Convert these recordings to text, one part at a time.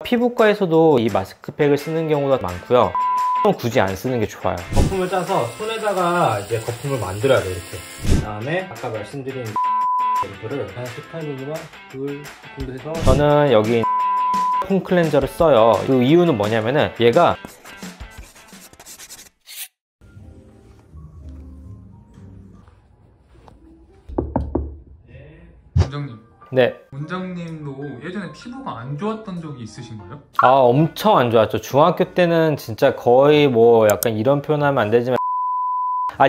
피부과에서도 이 마스크팩을 쓰는 경우가 많고요. 굳이 안 쓰는 게 좋아요. 거품을 짜서 손에다가 이제 거품을 만들어야 돼요. 이렇게. 그 다음에 아까 말씀드린 이거를 하나씩 타이밍으로 둘 정도 해서 저는 여기 폼 클렌저를 써요. 그 이유는 뭐냐면은 얘가 원장님. 네. 원장님도 예전에 피부가 안 좋았던 적이 있으신가요? 아, 엄청 안 좋았죠. 중학교 때는 진짜 거의 뭐 약간 이런 표현하면 안 되지만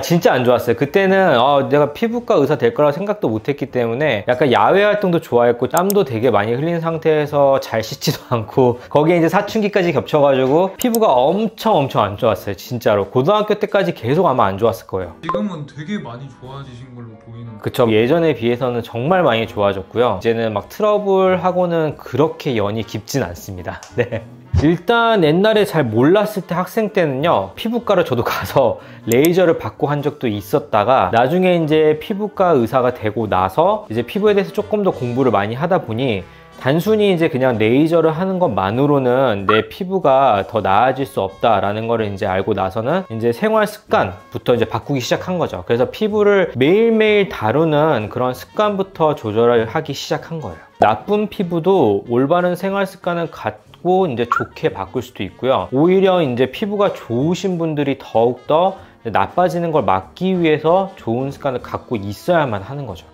진짜 안 좋았어요. 그때는 내가 피부과 의사 될 거라고 생각도 못 했기 때문에 약간 야외 활동도 좋아했고 땀도 되게 많이 흘린 상태에서 잘 씻지도 않고 거기에 이제 사춘기까지 겹쳐가지고 피부가 엄청 안 좋았어요. 진짜로. 고등학교 때까지 계속 아마 안 좋았을 거예요. 지금은 되게 많이 좋아지신 걸로 보이는. 그쵸. 예전에 비해서는 정말 많이 좋아졌고요. 이제는 막 트러블하고는 그렇게 연이 깊진 않습니다. 네. 일단 옛날에 잘 몰랐을 때 학생 때는요, 피부과를 저도 가서 레이저를 받고 한 적도 있었다가 나중에 이제 피부과 의사가 되고 나서 이제 피부에 대해서 조금 더 공부를 많이 하다 보니 단순히 이제 그냥 레이저를 하는 것만으로는 내 피부가 더 나아질 수 없다라는 거를 이제 알고 나서는 이제 생활 습관부터 이제 바꾸기 시작한 거죠. 그래서 피부를 매일매일 다루는 그런 습관부터 조절을 하기 시작한 거예요. 나쁜 피부도 올바른 생활 습관을 갖고 이제 좋게 바꿀 수도 있고요. 오히려 이제 피부가 좋으신 분들이 더욱더 나빠지는 걸 막기 위해서 좋은 습관을 갖고 있어야만 하는 거죠.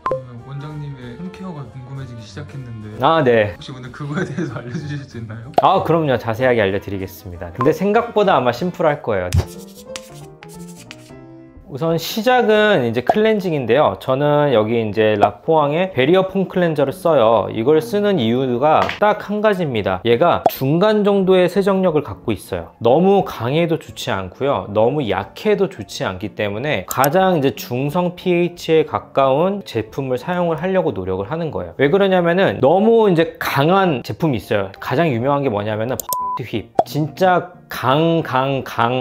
원장님의 홈케어가 궁금해지기 시작했는데 네. 혹시 오늘 그거에 대해서 알려주실 수 있나요? 그럼요. 자세하게 알려드리겠습니다. 근데 생각보다 아마 심플할 거예요. 우선 시작은 이제 클렌징인데요. 저는 여기 이제 라포항의 베리어 폼 클렌저를 써요. 이걸 쓰는 이유가 딱 한 가지입니다. 얘가 중간 정도의 세정력을 갖고 있어요. 너무 강해도 좋지 않고요. 너무 약해도 좋지 않기 때문에 가장 이제 중성 pH에 가까운 제품을 사용을 하려고 노력을 하는 거예요. 왜 그러냐면은 너무 이제 강한 제품이 있어요. 가장 유명한 게 뭐냐면은 휩. 진짜 강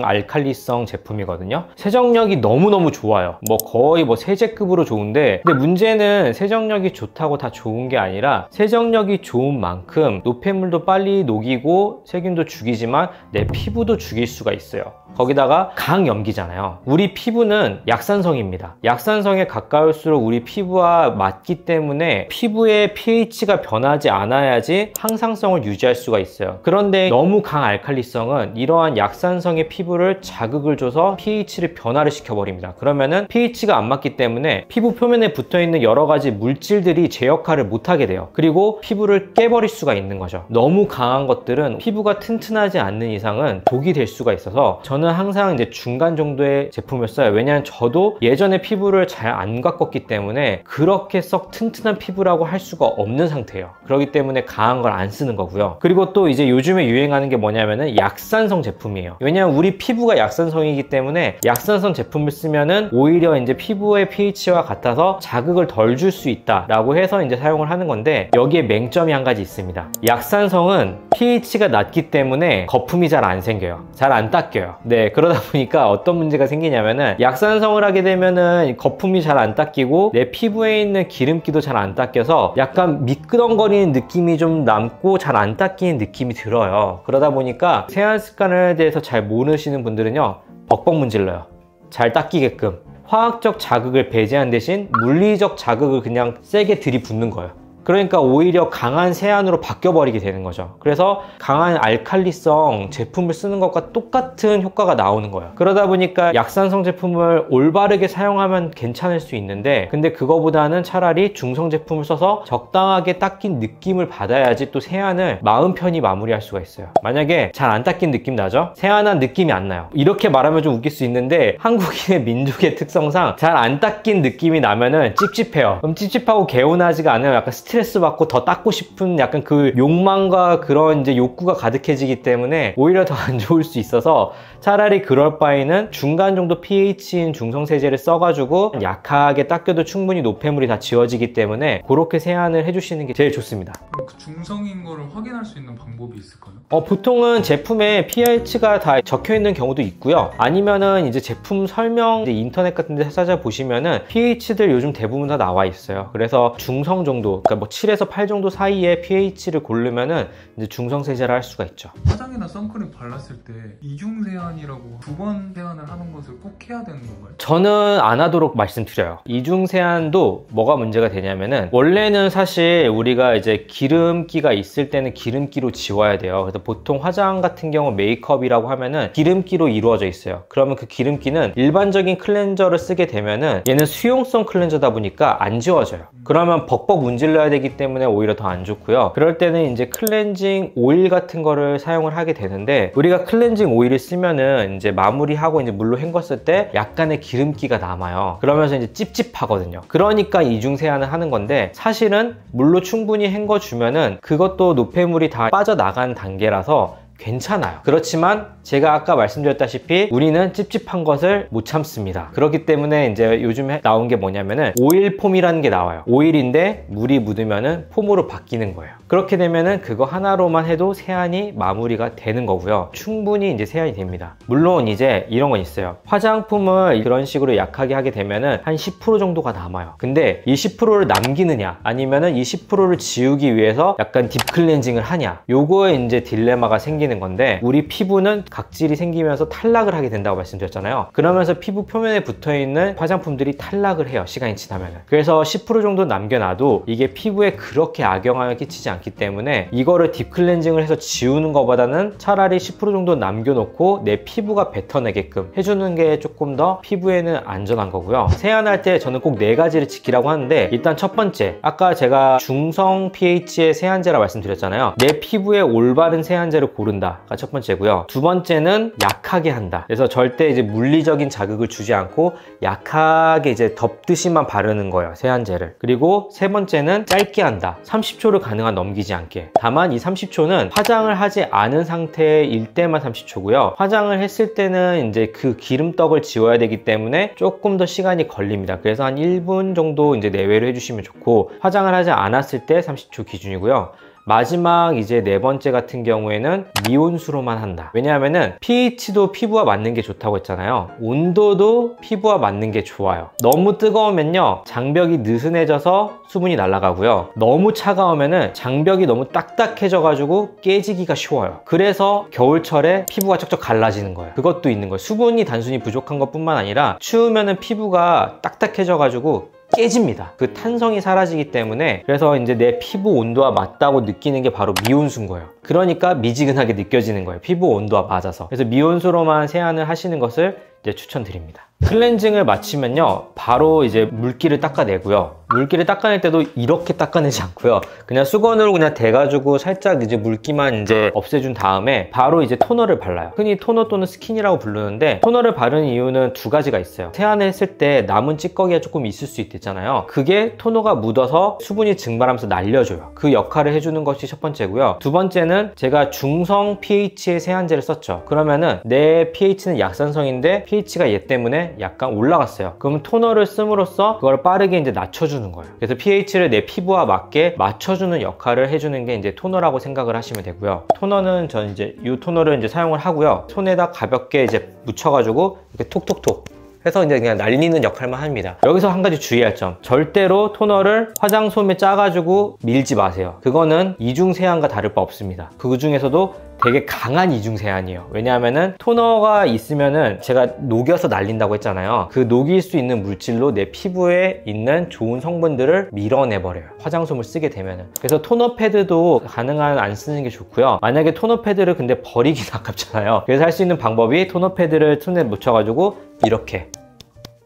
알칼리성 제품이거든요. 세정력이 너무너무 좋아요. 뭐 거의 뭐 세제급으로 좋은데, 근데 문제는 세정력이 좋다고 다 좋은 게 아니라 세정력이 좋은 만큼 노폐물도 빨리 녹이고 세균도 죽이지만 내 피부도 죽일 수가 있어요. 거기다가 강염기잖아요. 우리 피부는 약산성입니다. 약산성에 가까울수록 우리 피부와 맞기 때문에 피부의 pH가 변하지 않아야지 항상성을 유지할 수가 있어요. 그런데 너무 강알칼리성은 이러한 약산성의 피부를 자극을 줘서 pH를 변화를 시켜버립니다. 그러면은 pH가 안 맞기 때문에 피부 표면에 붙어있는 여러 가지 물질들이 제 역할을 못하게 돼요. 그리고 피부를 깨버릴 수가 있는 거죠. 너무 강한 것들은 피부가 튼튼하지 않는 이상은 독이 될 수가 있어서 저는 항상 이제 중간 정도의 제품을 써요. 왜냐하면 저도 예전에 피부를 잘 안 가꿨기 때문에 그렇게 썩 튼튼한 피부라고 할 수가 없는 상태예요. 그렇기 때문에 강한 걸 안 쓰는 거고요. 그리고 또 이제 요즘에 유행하는 게 뭐냐면은 약산성 제품이에요. 왜냐하면 우리 피부가 약산성이기 때문에 약산성 제품을 쓰면은 오히려 이제 피부의 pH와 같아서 자극을 덜 줄 수 있다라고 해서 이제 사용을 하는 건데, 여기에 맹점이 한 가지 있습니다. 약산성은 pH가 낮기 때문에 거품이 잘 안 생겨요. 잘 안 닦여요. 네, 그러다 보니까 어떤 문제가 생기냐면은 약산성을 하게 되면은 거품이 잘 안 닦이고 내 피부에 있는 기름기도 잘 안 닦여서 약간 미끄덩거리는 느낌이 좀 남고 잘 안 닦이는 느낌이 들어요. 그러다 보니까 생활 습관에 대해서 잘 모르시는 분들은요, 벅벅 문질러요. 잘 닦이게끔. 화학적 자극을 배제한 대신 물리적 자극을 그냥 세게 들이붓는 거예요. 그러니까 오히려 강한 세안으로 바뀌어버리게 되는 거죠. 그래서 강한 알칼리성 제품을 쓰는 것과 똑같은 효과가 나오는 거예요. 그러다 보니까 약산성 제품을 올바르게 사용하면 괜찮을 수 있는데, 근데 그거보다는 차라리 중성 제품을 써서 적당하게 닦인 느낌을 받아야지 또 세안을 마음 편히 마무리할 수가 있어요. 만약에 잘 안 닦인 느낌 나죠? 세안한 느낌이 안 나요. 이렇게 말하면 좀 웃길 수 있는데 한국인의 민족의 특성상 잘 안 닦인 느낌이 나면은 찝찝해요. 그럼 찝찝하고 개운하지가 않아요. 약간 스트레스 받고 더 닦고 싶은 약간 그 욕망과 그런 이제 욕구가 가득해지기 때문에 오히려 더 안 좋을 수 있어서 차라리 그럴 바에는 중간 정도 pH인 중성세제를 써가지고 약하게 닦여도 충분히 노폐물이 다 지워지기 때문에 그렇게 세안을 해주시는 게 제일 좋습니다. 그럼 그 중성인 거를 확인할 수 있는 방법이 있을까요? 보통은 제품에 pH가 다 적혀 있는 경우도 있고요. 아니면은 이제 제품 설명 인터넷 같은 데 찾아보시면은 pH들 요즘 대부분 다 나와 있어요. 그래서 중성 정도, 그러니까 뭐 7에서 8 정도 사이에 pH를 고르면은 이제 중성 세제를 할 수가 있죠. 화장이나 선크림 발랐을 때 이중 세안이라고 2번 세안을 하는 것을 꼭 해야 되는 건가요? 저는 안 하도록 말씀드려요. 이중 세안도 뭐가 문제가 되냐면은 원래는 사실 우리가 이제 기름기가 있을 때는 기름기로 지워야 돼요. 그래서 보통 화장 같은 경우 메이크업이라고 하면은 기름기로 이루어져 있어요. 그러면 그 기름기는 일반적인 클렌저를 쓰게 되면은 얘는 수용성 클렌저다 보니까 안 지워져요. 그러면 벅벅 문질러야 되기 때문에 오히려 더 안 좋고요. 그럴 때는 이제 클렌징 오일 같은 거를 사용을 하게 되는데, 우리가 클렌징 오일을 쓰면은 이제 마무리하고 이제 물로 헹궜을 때 약간의 기름기가 남아요. 그러면서 이제 찝찝하거든요. 그러니까 이중 세안을 하는 건데, 사실은 물로 충분히 헹궈주면은 그것도 노폐물이 다 빠져나간 단계라서 괜찮아요. 그렇지만 제가 아까 말씀드렸다시피 우리는 찝찝한 것을 못 참습니다. 그렇기 때문에 이제 요즘에 나온 게 뭐냐면은 오일 폼이라는 게 나와요. 오일인데 물이 묻으면은 폼으로 바뀌는 거예요. 그렇게 되면은 그거 하나로만 해도 세안이 마무리가 되는 거고요. 충분히 이제 세안이 됩니다. 물론 이제 이런 건 있어요. 화장품을 이런 식으로 약하게 하게 되면은 한 10% 정도가 남아요. 근데 이 10%를 남기느냐 아니면은 이 10%를 지우기 위해서 약간 딥클렌징을 하냐, 요거에 이제 딜레마가 생기는 건데, 우리 피부는 각질이 생기면서 탈락을 하게 된다고 말씀드렸잖아요. 그러면서 피부 표면에 붙어있는 화장품들이 탈락을 해요, 시간이 지나면은. 그래서 10% 정도 남겨놔도 이게 피부에 그렇게 악영향을 끼치지 않기 때문에 이거를 딥클렌징을 해서 지우는 것보다는 차라리 10% 정도 남겨놓고 내 피부가 뱉어내게끔 해주는 게 조금 더 피부에는 안전한 거고요. 세안할 때 저는 꼭 4가지를 지키라고 하는데, 일단 첫 번째, 아까 제가 중성 pH의 세안제라 말씀드렸잖아요. 내 피부에 올바른 세안제를 고른다가 첫 번째고요. 두 번째는 약하게 한다. 그래서 절대 이제 물리적인 자극을 주지 않고 약하게 이제 덮듯이만 바르는 거예요, 세안제를. 그리고 세 번째는 짧게 한다. 30초를 가능한 넘기지 않게. 다만 이 30초는 화장을 하지 않은 상태일 때만 30초고요. 화장을 했을 때는 이제 그 기름떡을 지워야 되기 때문에 조금 더 시간이 걸립니다. 그래서 한 1분 정도 이제 내외로 해주시면 좋고, 화장을 하지 않았을 때 30초 기준이고요. 마지막 이제 4번째 같은 경우에는 미온수로만 한다. 왜냐하면은 pH도 피부와 맞는 게 좋다고 했잖아요. 온도도 피부와 맞는 게 좋아요. 너무 뜨거우면요, 장벽이 느슨해져서 수분이 날아가고요. 너무 차가우면은 장벽이 너무 딱딱해져 가지고 깨지기가 쉬워요. 그래서 겨울철에 피부가 쩍쩍 갈라지는 거예요. 그것도 있는 거예요. 수분이 단순히 부족한 것 뿐만 아니라 추우면은 피부가 딱딱해져 가지고 깨집니다. 그 탄성이 사라지기 때문에. 그래서 이제 내 피부 온도와 맞다고 느끼는 게 바로 미온수인 거예요. 그러니까 미지근하게 느껴지는 거예요, 피부 온도와 맞아서. 그래서 미온수로만 세안을 하시는 것을 이제 추천드립니다. 클렌징을 마치면요, 바로 이제 물기를 닦아내고요. 물기를 닦아낼 때도 이렇게 닦아내지 않고요, 그냥 수건으로 그냥 대가지고 살짝 이제 물기만 이제 없애준 다음에 바로 이제 토너를 발라요. 흔히 토너 또는 스킨이라고 부르는데, 토너를 바르는 이유는 2가지가 있어요. 세안을 했을 때 남은 찌꺼기가 조금 있을 수 있잖아요. 그게 토너가 묻어서 수분이 증발하면서 날려줘요. 그 역할을 해주는 것이 첫 번째고요. 두 번째는 제가 중성 pH의 세안제를 썼죠. 그러면은 내 pH는 약산성인데 pH가 얘 때문에 약간 올라갔어요. 그러면 토너를 씀으로써 그걸 빠르게 이제 낮춰주는 거예요. 그래서 pH를 내 피부와 맞게 맞춰주는 역할을 해주는 게 이제 토너라고 생각을 하시면 되고요. 토너는 전 이제 이 토너를 이제 사용을 하고요. 손에다 가볍게 이제 묻혀가지고 이렇게 톡톡톡 해서 이제 그냥 날리는 역할만 합니다. 여기서 한 가지 주의할 점, 절대로 토너를 화장솜에 짜가지고 밀지 마세요. 그거는 이중 세안과 다를 바 없습니다. 그 중에서도 되게 강한 이중 세안이에요. 왜냐하면은 토너가 있으면은 제가 녹여서 날린다고 했잖아요. 그 녹일 수 있는 물질로 내 피부에 있는 좋은 성분들을 밀어내버려요, 화장솜을 쓰게 되면은. 그래서 토너 패드도 가능한 안 쓰는 게 좋고요. 만약에 토너 패드를 근데 버리긴 아깝잖아요. 그래서 할 수 있는 방법이 토너 패드를 손에 묻혀가지고 이렇게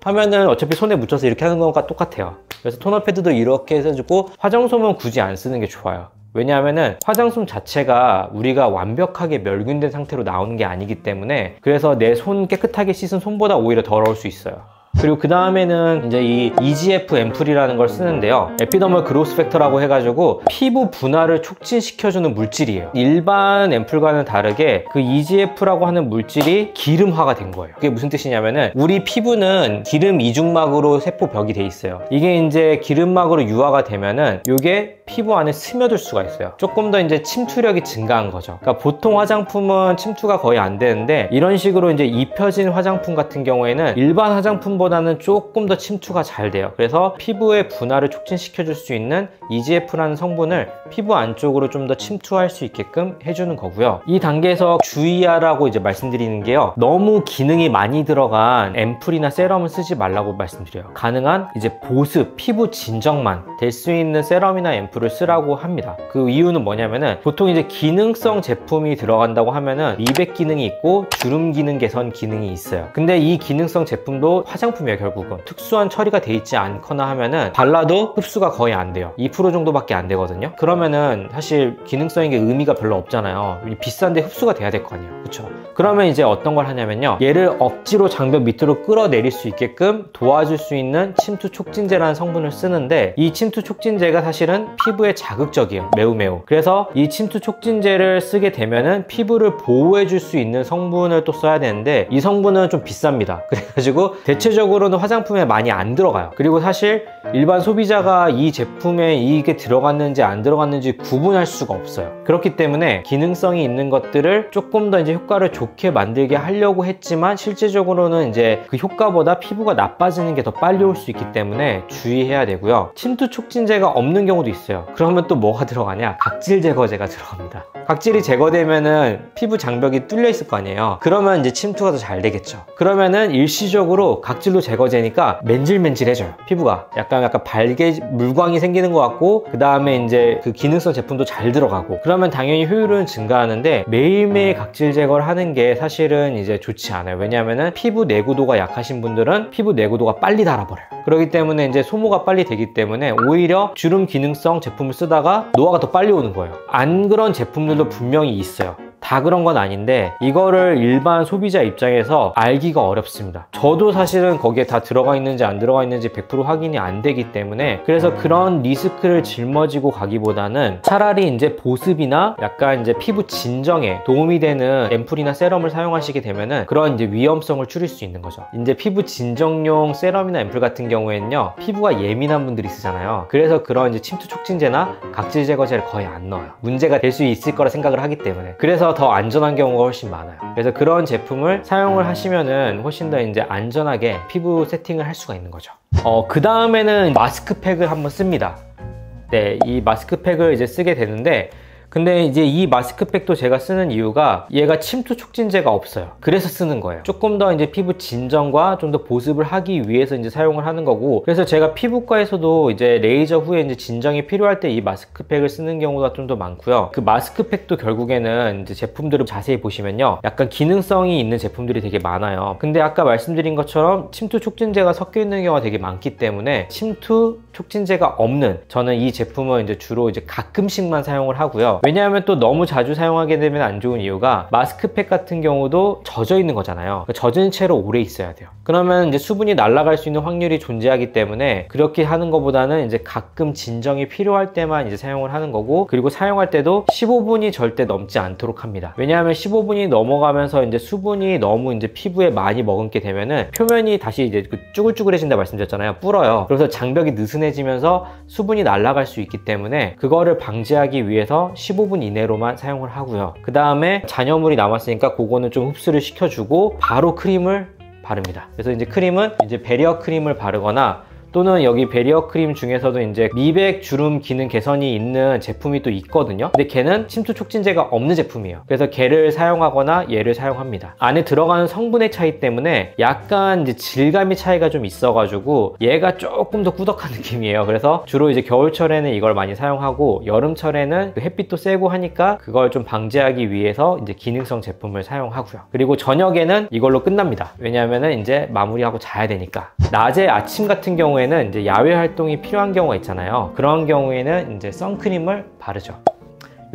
하면은 어차피 손에 묻혀서 이렇게 하는 것과 똑같아요. 그래서 토너 패드도 이렇게 해주고, 화장솜은 굳이 안 쓰는 게 좋아요. 왜냐하면은 화장솜 자체가 우리가 완벽하게 멸균된 상태로 나오는 게 아니기 때문에, 그래서 내 손 깨끗하게 씻은 손보다 오히려 더러울 수 있어요. 그리고 그 다음에는 이제 이 EGF 앰플이라는 걸 쓰는데요, 에피더멀 그로스 팩터라고 해가지고 피부 분화를 촉진시켜주는 물질이에요. 일반 앰플과는 다르게 그 EGF라고 하는 물질이 기름화가 된 거예요. 그게 무슨 뜻이냐면은, 우리 피부는 기름 이중막으로 세포벽이 돼 있어요. 이게 이제 기름막으로 유화가 되면은 이게 피부 안에 스며들 수가 있어요. 조금 더 이제 침투력이 증가한 거죠. 그러니까 보통 화장품은 침투가 거의 안 되는데, 이런 식으로 이제 입혀진 화장품 같은 경우에는 일반 화장품보다 그거보다는 조금 더 침투가 잘 돼요. 그래서 피부의 분할을 촉진시켜 줄 수 있는 EGF라는 성분을 피부 안쪽으로 좀 더 침투할 수 있게끔 해주는 거고요. 이 단계에서 주의하라고 이제 말씀드리는 게요, 너무 기능이 많이 들어간 앰플이나 세럼을 쓰지 말라고 말씀드려요. 가능한 이제 보습, 피부 진정만 될 수 있는 세럼이나 앰플을 쓰라고 합니다. 그 이유는 뭐냐면은 보통 이제 기능성 제품이 들어간다고 하면은 미백 기능이 있고 주름 기능 개선 기능이 있어요. 근데 이 기능성 제품도 화장품이에요. 결국은 특수한 처리가 돼 있지 않거나 하면은 발라도 흡수가 거의 안 돼요. 2% 정도밖에 안 되거든요. 그러면은 사실 기능성인 게 의미가 별로 없잖아요. 비싼데 흡수가 돼야 될 거 아니에요. 그쵸? 그러면 이제 어떤 걸 하냐면요, 얘를 억지로 장벽 밑으로 끌어내릴 수 있게끔 도와줄 수 있는 침투 촉진제라는 성분을 쓰는데, 이 침투 촉진제가 사실은 피부에 자극적이에요. 매우. 그래서 이 침투 촉진제를 쓰게 되면은 피부를 보호해 줄 수 있는 성분을 또 써야 되는데, 이 성분은 좀 비쌉니다. 그래가지고 대체적으로는 화장품에 많이 안 들어가요. 그리고 사실 일반 소비자가 이 제품에 이게 들어갔는지 안 들어갔는지 구분할 수가 없어요. 그렇기 때문에 기능성이 있는 것들을 조금 더 이제 효과를 좋게 만들게 하려고 했지만, 실제적으로는 이제 그 효과보다 피부가 나빠지는 게 더 빨리 올 수 있기 때문에 주의해야 되고요. 침투 촉진제가 없는 경우도 있어요. 그러면 또 뭐가 들어가냐? 각질 제거제가 들어갑니다. 각질이 제거되면은 피부 장벽이 뚫려 있을 거 아니에요. 그러면 이제 침투가 더 잘 되겠죠. 그러면은 일시적으로 각질로 제거제니까 맨질맨질해져요. 피부가 약간 발개 물광이 생기는 것 같고, 그 다음에 이제 그 기능성 제품도 잘 들어가고, 그러면 당연히 효율은 증가하는데 매일매일 각질 제거를 하는 게 사실은 이제 좋지 않아요. 왜냐하면은 피부 내구도가 약하신 분들은 피부 내구도가 빨리 닳아버려요. 그렇기 때문에 이제 소모가 빨리 되기 때문에 오히려 주름 기능성 제품을 쓰다가 노화가 더 빨리 오는 거예요. 안 그런 제품들도 분명히 있어요. 다 그런 건 아닌데 이거를 일반 소비자 입장에서 알기가 어렵습니다. 저도 사실은 거기에 다 들어가 있는지 안 들어가 있는지 100% 확인이 안 되기 때문에, 그래서 그런 리스크를 짊어지고 가기보다는 차라리 이제 보습이나 약간 이제 피부 진정에 도움이 되는 앰플이나 세럼을 사용하시게 되면은 그런 이제 위험성을 줄일 수 있는 거죠. 이제 피부 진정용 세럼이나 앰플 같은 경우에는요, 피부가 예민한 분들이 쓰잖아요. 그래서 그런 이제 침투 촉진제나 각질 제거제를 거의 안 넣어요. 문제가 될 수 있을 거라 생각을 하기 때문에. 그래서 더 안전한 경우가 훨씬 많아요. 그래서 그런 제품을 사용을 하시면은 훨씬 더 이제 안전하게 피부 세팅을 할 수가 있는 거죠. 그 다음에는 마스크팩을 한번 씁니다. 네, 이 마스크팩을 이제 쓰게 되는데, 근데 이제 이 마스크팩도 제가 쓰는 이유가 얘가 침투 촉진제가 없어요. 그래서 쓰는 거예요. 조금 더 이제 피부 진정과 좀 더 보습을 하기 위해서 이제 사용을 하는 거고, 그래서 제가 피부과에서도 이제 레이저 후에 이제 진정이 필요할 때 이 마스크팩을 쓰는 경우가 좀 더 많고요. 그 마스크팩도 결국에는 이제 제품들을 자세히 보시면요, 약간 기능성이 있는 제품들이 되게 많아요. 근데 아까 말씀드린 것처럼 침투 촉진제가 섞여 있는 경우가 되게 많기 때문에 침투 촉진제가 없는, 저는 이 제품은 이제 주로 이제 가끔씩만 사용을 하고요. 왜냐하면 또 너무 자주 사용하게 되면 안 좋은 이유가, 마스크팩 같은 경우도 젖어 있는 거잖아요. 젖은 채로 오래 있어야 돼요. 그러면 이제 수분이 날아갈 수 있는 확률이 존재하기 때문에 그렇게 하는 것보다는 이제 가끔 진정이 필요할 때만 이제 사용을 하는 거고, 그리고 사용할 때도 15분이 절대 넘지 않도록 합니다. 왜냐하면 15분이 넘어가면서 이제 수분이 너무 이제 피부에 많이 머금게 되면은 표면이 다시 이제 쭈글쭈글해진다 말씀드렸잖아요. 불어요. 그래서 장벽이 느슨해지면서 수분이 날아갈 수 있기 때문에 그거를 방지하기 위해서 15분 이내로만 사용을 하고요. 그 다음에 잔여물이 남았으니까 그거는 좀 흡수를 시켜주고 바로 크림을 바릅니다. 그래서 이제 크림은 이제 베리어 크림을 바르거나, 또는 여기 베리어 크림 중에서도 이제 미백 주름 기능 개선이 있는 제품이 또 있거든요. 근데 걔는 침투 촉진제가 없는 제품이에요. 그래서 걔를 사용하거나 얘를 사용합니다. 안에 들어가는 성분의 차이 때문에 약간 이제 질감의 차이가 좀 있어가지고 얘가 조금 더 꾸덕한 느낌이에요. 그래서 주로 이제 겨울철에는 이걸 많이 사용하고, 여름철에는 그 햇빛도 세고 하니까 그걸 좀 방지하기 위해서 이제 기능성 제품을 사용하고요. 그리고 저녁에는 이걸로 끝납니다. 왜냐하면은 이제 마무리하고 자야 되니까. 낮에 아침 같은 경우에는 이제 야외 활동이 필요한 경우가 있잖아요. 그런 경우에는 이제 선크림을 바르죠.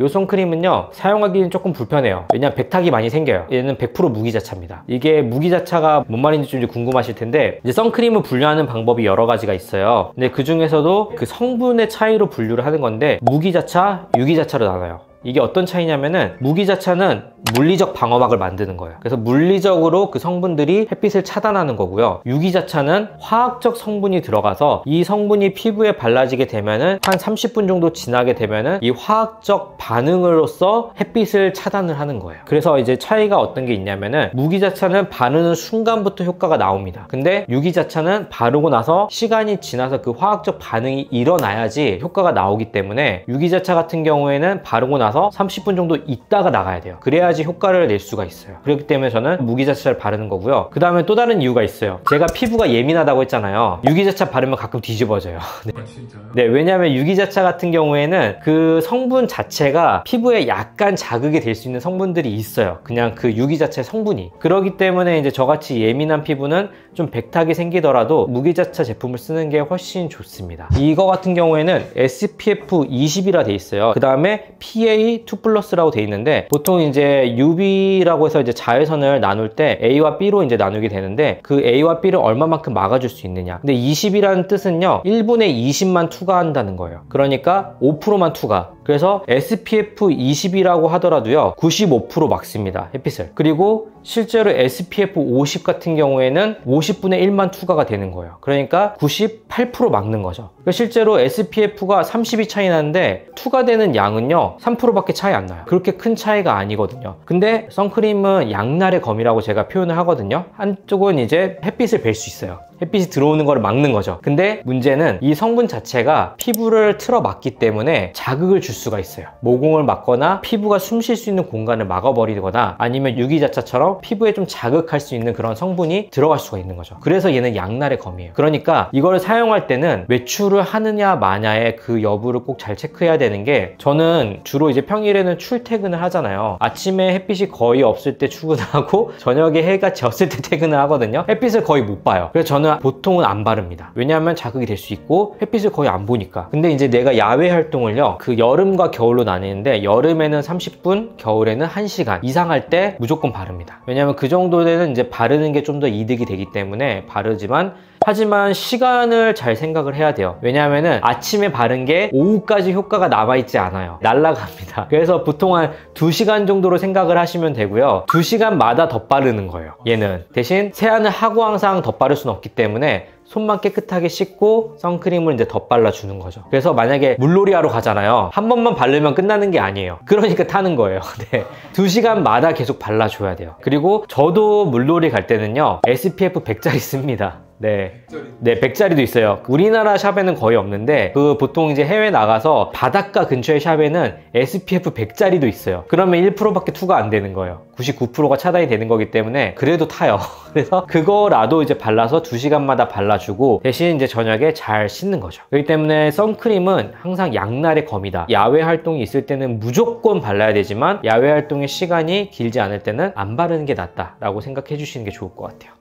요 선크림은요, 사용하기는 조금 불편해요. 왜냐면 백탁이 많이 생겨요. 얘는 100% 무기자차입니다. 이게 무기자차가 뭔 말인지 좀 궁금하실 텐데, 이제 선크림을 분류하는 방법이 여러 가지가 있어요. 근데 그 중에서도 그 성분의 차이로 분류를 하는 건데, 무기자차, 유기자차로 나눠요. 이게 어떤 차이냐면은 무기자차는 물리적 방어막을 만드는 거예요. 그래서 물리적으로 그 성분들이 햇빛을 차단하는 거고요. 유기자차는 화학적 성분이 들어가서 이 성분이 피부에 발라지게 되면은 한 30분 정도 지나게 되면은 이 화학적 반응으로써 햇빛을 차단을 하는 거예요. 그래서 이제 차이가 어떤 게 있냐면은 무기자차는 바르는 순간부터 효과가 나옵니다. 근데 유기자차는 바르고 나서 시간이 지나서 그 화학적 반응이 일어나야지 효과가 나오기 때문에 유기자차 같은 경우에는 바르고 나서 30분 정도 있다가 나가야 돼요. 그래야지 효과를 낼 수가 있어요. 그렇기 때문에 저는 무기자차를 바르는 거고요. 그 다음에 또 다른 이유가 있어요. 제가 피부가 예민하다고 했잖아요. 유기자차 바르면 가끔 뒤집어져요. 네. 아, 진짜요? 네, 왜냐하면 유기자차 같은 경우에는 그 성분 자체가 피부에 약간 자극이 될 수 있는 성분들이 있어요. 그냥 그 유기자체 성분이. 그렇기 때문에 이제 저같이 예민한 피부는 좀 백탁이 생기더라도 무기자차 제품을 쓰는 게 훨씬 좋습니다. 이거 같은 경우에는 SPF 20이라 돼 있어요. 그 다음에 PA2+라고 돼 있는데 보통 이제 UV라고 해서 이제 자외선을 나눌 때 A와 B로 이제 나누게 되는데 그 A와 B를 얼마만큼 막아줄 수 있느냐. 근데 20이라는 뜻은요, 1분의 20만 투과한다는 거예요. 그러니까 5%만 투과. 그래서 SPF 20이라고 하더라도요 95% 막습니다, 햇빛을. 그리고 실제로 SPF 50 같은 경우에는 50분의 1만 투과가 되는 거예요. 그러니까 98% 막는 거죠. 실제로 SPF가 30이 차이 나는데 투과되는 양은요 3%밖에 차이 안 나요. 그렇게 큰 차이가 아니거든요. 근데 선크림은 양날의 검이라고 제가 표현을 하거든요. 한쪽은 이제 햇빛을 뵐 수 있어요. 햇빛이 들어오는 거를 막는 거죠. 근데 문제는 이 성분 자체가 피부를 틀어 막기 때문에 자극을 줄 수가 있어요. 모공을 막거나 피부가 숨 쉴 수 있는 공간을 막아버리거나 아니면 유기자차처럼 피부에 좀 자극할 수 있는 그런 성분이 들어갈 수가 있는 거죠. 그래서 얘는 양날의 검이에요. 그러니까 이걸 사용할 때는 외출을 하느냐 마냐의 그 여부를 꼭 잘 체크해야 되는 게, 저는 주로 이제 평일에는 출퇴근을 하잖아요. 아침에 햇빛이 거의 없을 때 출근하고 저녁에 해가 졌을 때 퇴근을 하거든요. 햇빛을 거의 못 봐요. 그래서 저는 보통은 안 바릅니다. 왜냐하면 자극이 될 수 있고 햇빛을 거의 안 보니까. 근데 이제 내가 야외 활동을요 그 여름과 겨울로 나뉘는데 여름에는 30분, 겨울에는 1시간 이상 할 때 무조건 바릅니다. 왜냐하면 그 정도는 이제 바르는 게 좀 더 이득이 되기 때문에 바르지만, 하지만 시간을 잘 생각을 해야 돼요. 왜냐하면은 아침에 바른 게 오후까지 효과가 남아있지 않아요. 날아갑니다. 그래서 보통 한 2시간 정도로 생각을 하시면 되고요. 2시간마다 덧바르는 거예요. 얘는 대신 세안을 하고 항상 덧바를 수는 없기 때문에 손만 깨끗하게 씻고 선크림을 이제 덧발라주는 거죠. 그래서 만약에 물놀이 하러 가잖아요. 한 번만 바르면 끝나는 게 아니에요. 그러니까 타는 거예요. 네. 2시간마다 계속 발라줘야 돼요. 그리고 저도 물놀이 갈 때는요 SPF 100짜리 씁니다. 네. 100짜리? 네, 100짜리도 있어요. 우리나라 샵에는 거의 없는데 그 보통 이제 해외 나가서 바닷가 근처의 샵에는 SPF 100짜리도 있어요. 그러면 1%밖에 투가 안 되는 거예요. 99%가 차단이 되는 거기 때문에 그래도 타요. 그래서 그거라도 이제 발라서 2시간마다 발라주고 대신 이제 저녁에 잘 씻는 거죠. 그렇기 때문에 선크림은 항상 양날의 검이다. 야외 활동이 있을 때는 무조건 발라야 되지만 야외 활동의 시간이 길지 않을 때는 안 바르는 게 낫다라고 생각해 주시는 게 좋을 것 같아요.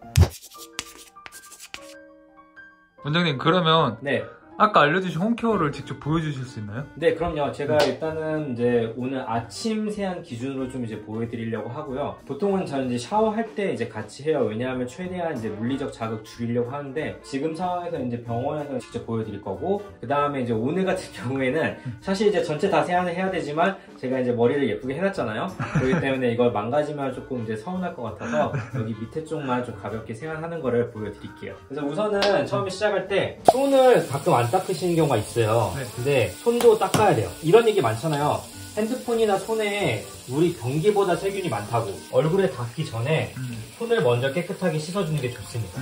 원장님, 그러면 네. 아까 알려주신 홈케어를 직접 보여주실 수 있나요? 네, 그럼요. 제가 일단은 이제 오늘 아침 세안 기준으로 좀 이제 보여드리려고 하고요. 보통은 저는 이제 샤워할 때 이제 같이 해요. 왜냐하면 최대한 이제 물리적 자극 줄이려고 하는데 지금 상황에서 이제 병원에서 직접 보여드릴 거고, 그 다음에 이제 오늘 같은 경우에는 사실 이제 전체 다 세안을 해야 되지만 제가 이제 머리를 예쁘게 해놨잖아요. 그렇기 때문에 이걸 망가지면 조금 이제 서운할 것 같아서 여기 밑에 쪽만 좀 가볍게 세안하는 거를 보여드릴게요. 그래서 우선은 처음에 시작할 때 손을 가끔 안 닦으시는 경우가 있어요. 네. 근데 손도 닦아야 돼요. 이런 얘기 많잖아요. 핸드폰이나 손에 물이 변기보다 세균이 많다고. 얼굴에 닿기 전에 손을 먼저 깨끗하게 씻어주는 게 좋습니다.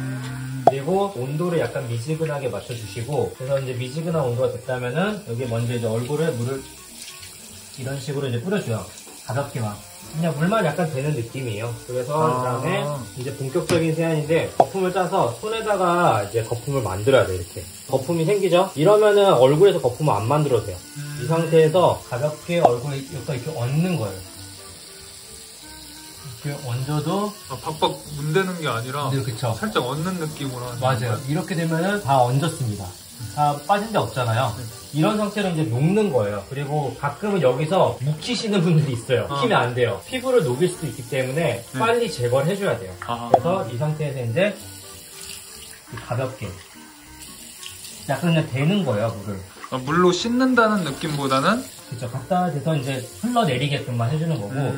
그리고 온도를 약간 미지근하게 맞춰주시고, 그래서 이제 미지근한 온도가 됐다면은 여기 먼저 이제 얼굴에 물을 이런 식으로 이제 뿌려줘요. 가볍게만. 그냥 물만 약간 되는 느낌이에요. 그래서 그다음에 이제 본격적인 세안인데 거품을 짜서 손에다가 이제 거품을 만들어야 돼요. 이렇게 거품이 생기죠? 이러면은 얼굴에서 거품을 안 만들어도 돼요. 이 상태에서 가볍게 얼굴에 이렇게 얹는 거예요. 이렇게 얹어도 박박 문대는 게 아니라 네, 그쵸. 살짝 얹는 느낌으로 하는 맞아요. 거예요. 이렇게 되면은 다 얹었습니다. 다 빠진 데 없잖아요. 이런 상태로 이제 녹는 거예요. 그리고 가끔은 여기서 묵히시는 분들이 있어요. 묵히면 안 돼요. 피부를 녹일 수도 있기 때문에 빨리 제거를 해줘야 돼요. 그래서 이 상태에서 이제 가볍게 약간 그냥 대는 거예요, 물을. 물로 씻는다는 느낌보다는 그쵸. 갖다 대서 이제 흘러내리게끔만 해주는 거고, 네.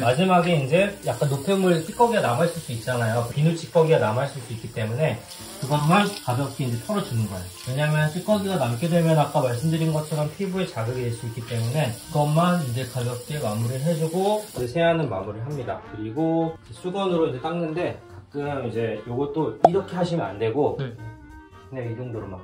마지막에 이제 약간 노폐물 찌꺼기가 남아있을 수 있잖아요. 비누 찌꺼기가 남아있을 수 있기 때문에 그것만 가볍게 이제 털어주는 거예요. 왜냐면 찌꺼기가 남게 되면 아까 말씀드린 것처럼 피부에 자극이 될 수 있기 때문에 그것만 이제 가볍게 마무리를 해주고 이제 세안은 마무리를 합니다. 그리고 수건으로 이제 닦는데 가끔 이제 요것도 이렇게 하시면 안 되고 네. 그냥 이 정도로만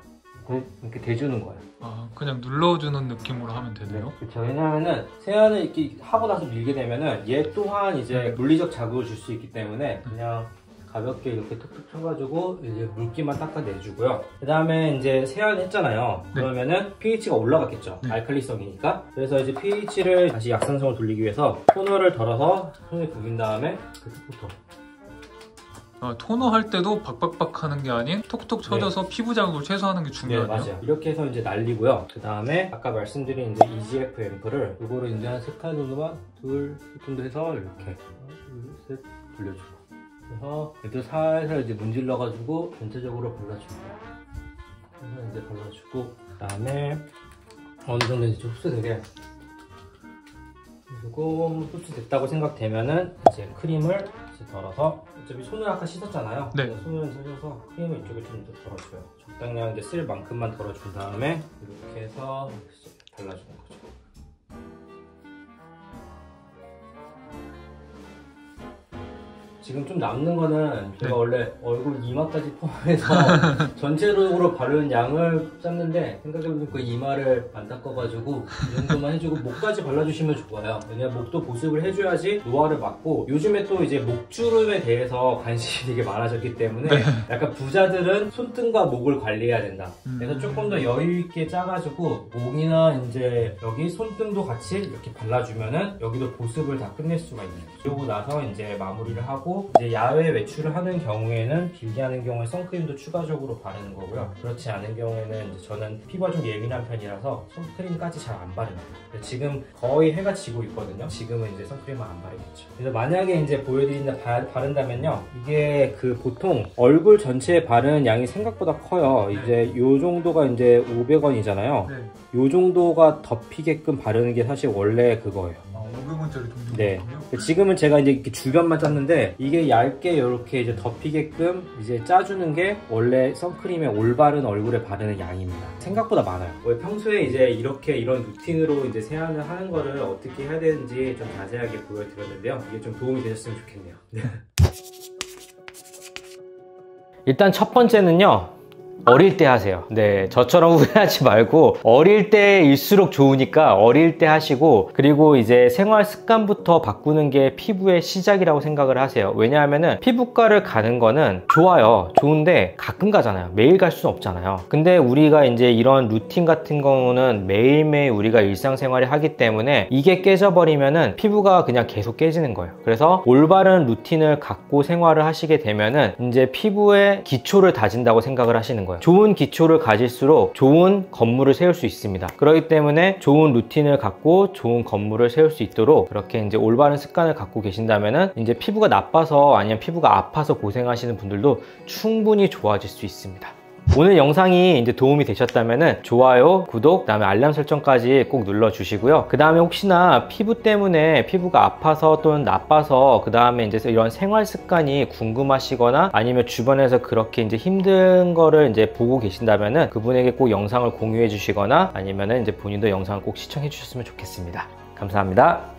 이렇게 대주는 거예요. 그냥 눌러주는 느낌으로 하면 되네요. 그렇죠. 왜냐하면은 세안을 이렇게 하고 나서 밀게 되면은 얘 또한 이제 물리적 자극을 줄 수 있기 때문에 그냥 가볍게 이렇게 툭툭 쳐가지고 이제 물기만 닦아내주고요. 그 다음에 이제 세안했잖아요. 네. 그러면은 pH가 올라갔겠죠. 네. 알칼리성이니까. 그래서 이제 pH를 다시 약산성을 돌리기 위해서 토너를 덜어서 손에 부인 다음에 그 톡톡톡. 토너 할 때도 박박박 하는 게 아닌 톡톡 쳐져서 피부 자극을 최소화하는 게 네, 중요하네요. 맞아요. 이렇게 해서 이제 날리고요. 그 다음에 아까 말씀드린 이제 EGF 앰플을 이거를 이제 한 3칸 정도만 둘 정도 해서 이렇게 둘, 셋 돌려주고. 그래서 얘도 살살 이제 문질러가지고 전체적으로 발라줍니다. 그래서 이제 발라주고 그 다음에 어느 정도 이제 좀 흡수되게. 그리고 흡수됐다고 생각되면은 이제 크림을 이제 덜어서 어차피 손을 아까 씻었잖아요. 네. 손을 씻어서 크림을 이쪽에 좀 더 덜어줘요. 적당량 이제 쓸 만큼만 덜어준 다음에 이렇게 해서 발라주는 거죠. 지금 좀 남는 거는 제가 원래 얼굴 이마까지 포함해서 전체적으로 바르는 양을 짰는데 생각해보니까 그 이마를 안 닦아가지고 이 정도만 해주고 목까지 발라주시면 좋아요. 왜냐면 목도 보습을 해줘야지 노화를 막고 요즘에 또 이제 목주름에 대해서 관심이 되게 많아졌기 때문에 약간 부자들은 손등과 목을 관리해야 된다. 그래서 조금 더 여유 있게 짜가지고 목이나 이제 여기 손등도 같이 이렇게 발라주면은 여기도 보습을 다 끝낼 수가 있는 거죠. 그러고 나서 이제 마무리를 하고 이제 야외 외출을 하는 경우에는 길게 하는 경우에 선크림도 추가적으로 바르는 거고요. 그렇지 않은 경우에는 이제 저는 피부가 좀 예민한 편이라서 선크림까지 잘 안 바릅니다. 지금 거의 해가 지고 있거든요. 지금은 이제 선크림을 안 바르겠죠. 그래서 만약에 이제 보여드린다 바른다면요, 이게 그 보통 얼굴 전체에 바르는 양이 생각보다 커요. 이제 요 정도가 이제 500원이잖아요. 네. 요 정도가 덮이게끔 바르는 게 사실 원래 그거예요. 500원짜리 정도. 네. 지금은 제가 이제 이렇게 주변만 짰는데 이게 얇게 이렇게 이제 덮이게끔 이제 짜주는 게 원래 선크림에 올바른 얼굴에 바르는 양입니다. 생각보다 많아요. 평소에 이제 이렇게 이런 루틴으로 이제 세안을 하는 거를 어떻게 해야 되는지 좀 자세하게 보여드렸는데요. 이게 좀 도움이 되셨으면 좋겠네요. 일단 첫 번째는요, 어릴 때 하세요. 네, 저처럼 후회하지 말고 어릴 때일수록 좋으니까 어릴 때 하시고, 그리고 이제 생활 습관부터 바꾸는 게 피부의 시작이라고 생각을 하세요. 왜냐하면은 피부과를 가는 거는 좋아요. 좋은데 가끔 가잖아요. 매일 갈 수는 없잖아요. 근데 우리가 이제 이런 루틴 같은 경우는 매일매일 우리가 일상생활을 하기 때문에 이게 깨져버리면은 피부가 그냥 계속 깨지는 거예요. 그래서 올바른 루틴을 갖고 생활을 하시게 되면은 이제 피부의 기초를 다진다고 생각을 하시는 거예요. 좋은 기초를 가질수록 좋은 건물을 세울 수 있습니다. 그렇기 때문에 좋은 루틴을 갖고 좋은 건물을 세울 수 있도록 그렇게 이제 올바른 습관을 갖고 계신다면은 이제 피부가 나빠서 아니면 피부가 아파서 고생하시는 분들도 충분히 좋아질 수 있습니다. 오늘 영상이 이제 도움이 되셨다면 좋아요, 구독, 그 다음에 알람 설정까지 꼭 눌러주시고요. 그 다음에 혹시나 피부 때문에 피부가 아파서 또는 나빠서 그 다음에 이제 이런 생활 습관이 궁금하시거나 아니면 주변에서 그렇게 이제 힘든 거를 이제 보고 계신다면 그분에게 꼭 영상을 공유해 주시거나 아니면 이제 본인도 영상을 꼭 시청해 주셨으면 좋겠습니다. 감사합니다.